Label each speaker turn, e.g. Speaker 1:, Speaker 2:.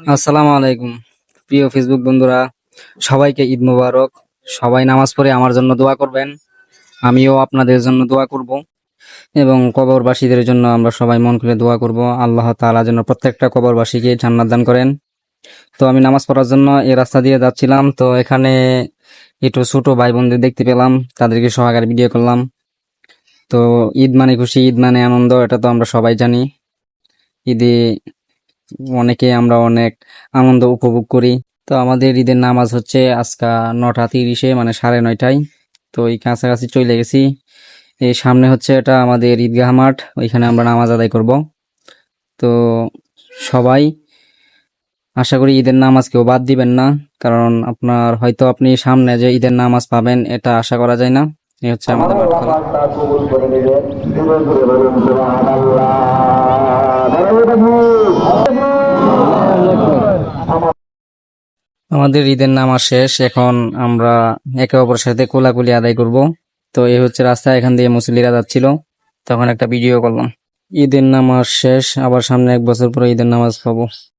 Speaker 1: আসসালামু আলাইকুম প্রিয় ফেসবুক বন্ধুরা, সবাইকে ঈদ মোবারক। সবাই নামাজ পড়ে আমার জন্য দোয়া করবেন, আমিও আপনাদের জন্য দোয়া করব এবং কবরবাসীদের জন্য আমরা সবাই মন খুলে দোয়া করব। আল্লাহ তাআলা যেন প্রত্যেকটা কবরবাসীকে জান্নাত দান করেন। তো আমি নামাজ পড়ার জন্য এই রাস্তা দিয়ে যাচ্ছিলাম, তো এখানে একটু ছোট ভাই বোনদের দেখতে পেলাম, তাদেরকে সহকারে ভিডিও করলাম। তো ঈদ মানে খুশি, ঈদ মানে আনন্দ, এটা তো আমরা সবাই জানি। ঈদে আমরা অনেক আনন্দ উপভোগ করি। তো আমাদের ঈদের নামাজ হচ্ছে আজকা 9:30, মানে 9:30টায়। তো এই কাছাকাছি চলে গেছি। এই সামনে হচ্ছে এটা আমাদের ঈদগাহ মাঠ, ওইখানে আমরা নামাজ আদায় করব। তো সবাই আশা করি ঈদের নামাজ কেউ বাদ দিবেন না, কারণ আপনার হয়তো আপনি সামনে যে ঈদের নামাজ পাবেন এটা আশা করা যায় না। এই হচ্ছে আমাদের মাঠ খোলা। আমাদের ঈদের নামাজ শেষ, এখন আমরা একে অপরের সাথে কোলাকুলি আদায় করব। তো এই হচ্ছে রাস্তা, এখান দিয়ে মুসল্লিরা যাচ্ছিল, তখন একটা ভিডিও করলাম। ঈদের নামাজ শেষ, আবার সামনে 1 বছর পরে ঈদের নামাজ পাবো।